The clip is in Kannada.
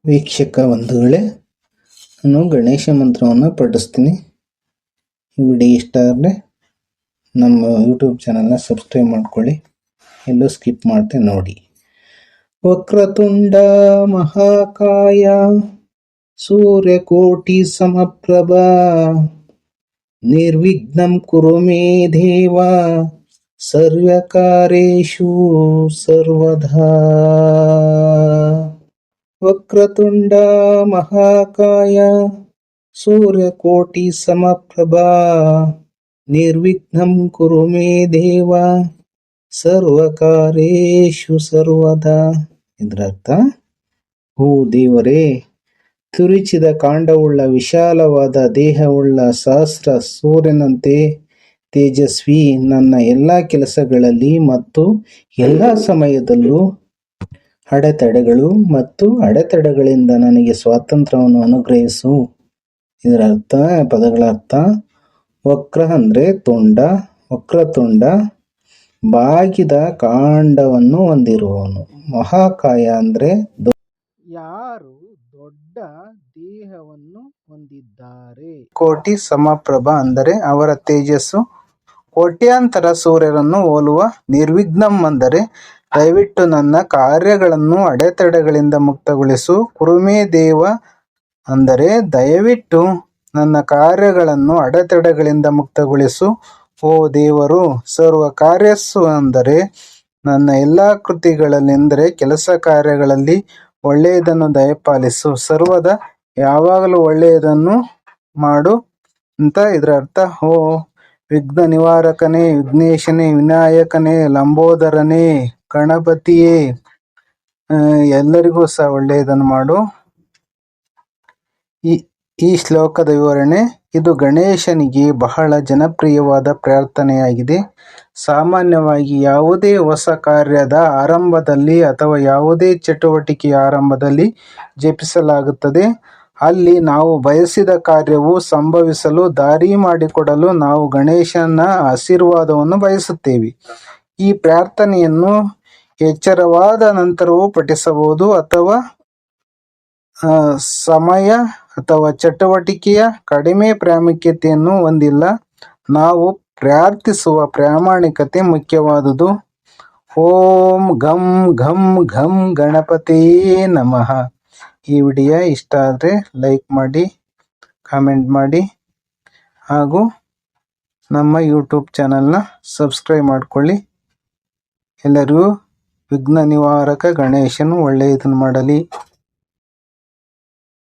ವೀಕ್ಷಕ ಬಂಧುಗಳೇ, ನಾನು ಗಣೇಶ ಮಂತ್ರವನ್ನು ಪಠಿಸ್ತೀನಿ. ಈ ವಿಡಿಯೋ ಇಷ್ಟ ಆದರೆ ನಮ್ಮ ಯೂಟ್ಯೂಬ್ ಚಾನಲ್ನ ಸಬ್ಸ್ಕ್ರೈಬ್ ಮಾಡ್ಕೊಳ್ಳಿ, ಎಲ್ಲೂ ಸ್ಕಿಪ್ ಮಾಡ್ತೆ ನೋಡಿ. ವಕ್ರತುಂಡ ಮಹಾಕಾಯ ಸೂರ್ಯಕೋಟಿ ಸಮಪ್ರಭಾ ನಿರ್ವಿಘ್ನಂ ಕುರು ಮೇ ದೇವ ಸರ್ವಕಾರ್ಯೇಷು ಸರ್ವದಾ. ವಕ್ರತುಂಡ ಮಹಾಕಾಯ ಸೂರ್ಯಕೋಟಿ ಸಮಪ್ರಭಾ ನಿರ್ವಿಘ್ನಂ ಕುರು ಮೇ ದೇವ ಸರ್ವಕಾರ್ಯೇಷು ಸರ್ವದಾ. ಇದರರ್ಥ, ಓ ದೇವರೇ, ತುರಿಚಿದ ಕಾಂಡವುಳ್ಳ ವಿಶಾಲವಾದ ದೇಹವುಳ್ಳ ಸಹಸ್ರ ಸೂರ್ಯನಂತೆ ತೇಜಸ್ವಿ ನನ್ನ ಎಲ್ಲ ಕೆಲಸಗಳಲ್ಲಿ ಮತ್ತು ಎಲ್ಲ ಸಮಯದಲ್ಲೂ ಅಡೆತಡೆಗಳು ಮತ್ತು ಅಡೆತಡೆಗಳಿಂದ ನನಗೆ ಸ್ವಾತಂತ್ರ್ಯವನ್ನು ಅನುಗ್ರಹಿಸು. ಇದರ ಅರ್ಥ, ಪದಗಳ ಅರ್ಥ: ವಕ್ರ ಅಂದರೆ ತುಂಡ, ವಕ್ರತುಂಡ ಬಾಗಿದ ಕಾಂಡವನ್ನು ಹೊಂದಿರುವವನು. ಮಹಾಕಾಯ ಅಂದರೆ ಯಾರು ದೊಡ್ಡ ದೇಹವನ್ನು ಹೊಂದಿದ್ದಾರೆ. ಕೋಟಿ ಸಮಪ್ರಭಾ ಅಂದರೆ ಅವರ ತೇಜಸ್ಸು ಕೋಟ್ಯಾಂತರ ಸೂರ್ಯರನ್ನು ಹೋಲುವ. ನಿರ್ವಿಘ್ನಂ ಅಂದರೆ ದಯವಿಟ್ಟು ನನ್ನ ಕಾರ್ಯಗಳನ್ನು ಅಡೆತಡೆಗಳಿಂದ ಮುಕ್ತಗೊಳಿಸು. ಕುರುಮೇ ದೇವ ಅಂದರೆ ದಯವಿಟ್ಟು ನನ್ನ ಕಾರ್ಯಗಳನ್ನು ಅಡೆತಡೆಗಳಿಂದ ಮುಕ್ತಗೊಳಿಸು. ಓ ದೇವರು, ಸರ್ವ ಕಾರ್ಯಸ್ಸು ಅಂದರೆ ನನ್ನ ಎಲ್ಲ ಕೃತಿಗಳಲ್ಲಿ ಅಂದರೆ ಕೆಲಸ ಕಾರ್ಯಗಳಲ್ಲಿ ಒಳ್ಳೆಯದನ್ನು ದಯಪಾಲಿಸು. ಸರ್ವದ ಯಾವಾಗಲೂ ಒಳ್ಳೆಯದನ್ನು ಮಾಡು ಅಂತ ಇದರ ಅರ್ಥ. ಓ ವಿಘ್ನ ನಿವಾರಕನೇ, ವಿಘ್ನೇಶನೇ, ವಿನಾಯಕನೇ, ಲಂಬೋದರನೇ, ಗಣಪತಿಯೇ, ಎಲ್ಲರಿಗೂ ಸಹ ಒಳ್ಳೆಯದನ್ನು ಮಾಡು. ಈ ಶ್ಲೋಕದ ವಿವರಣೆ: ಇದು ಗಣೇಶನಿಗೆ ಬಹಳ ಜನಪ್ರಿಯವಾದ ಪ್ರಾರ್ಥನೆಯಾಗಿದೆ. ಸಾಮಾನ್ಯವಾಗಿ ಯಾವುದೇ ಹೊಸ ಕಾರ್ಯದ ಆರಂಭದಲ್ಲಿ ಅಥವಾ ಯಾವುದೇ ಚಟುವಟಿಕೆಯ ಆರಂಭದಲ್ಲಿ ಜಪಿಸಲಾಗುತ್ತದೆ. ಅಲ್ಲಿ ನಾವು ಬಯಸಿದ ಕಾರ್ಯವು ಸಂಭವಿಸಲು ದಾರಿ ಮಾಡಿಕೊಡಲು ನಾವು ಗಣೇಶನ ಆಶೀರ್ವಾದವನ್ನು ಬಯಸುತ್ತೇವೆ. ಈ ಪ್ರಾರ್ಥನೆಯನ್ನು ಎಚ್ಚರವಾದ ನಂತರವೂ ಪಠಿಸಬಹುದು ಅಥವಾ ಸಮಯ ಅಥವಾ ಚಟುವಟಿಕೆಯ ಕಡಿಮೆ ಪ್ರಾಮುಖ್ಯತೆಯನ್ನು ಹೊಂದಿಲ್ಲ. ನಾವು ಪ್ರಾರ್ಥಿಸುವ ಪ್ರಾಮಾಣಿಕತೆ ಮುಖ್ಯವಾದುದು. ಓಂ ಘಂ ಘಂ ಘಂ ಗಣಪತಿಯೇ ನಮಃ. ಈ ವಿಡಿಯೋ ಇಷ್ಟ ಆದರೆ ಲೈಕ್ ಮಾಡಿ, ಕಾಮೆಂಟ್ ಮಾಡಿ ಹಾಗೂ ನಮ್ಮ ಯೂಟ್ಯೂಬ್ ಚಾನಲ್ನ ಸಬ್ಸ್ಕ್ರೈಬ್ ಮಾಡಿಕೊಳ್ಳಿ. ಎಲ್ಲರಿಗೂ ವಿಘ್ನ ನಿವಾರಕ ಗಣೇಶನು ಒಳ್ಳೆಯದನ್ನು ಮಾಡಲಿ.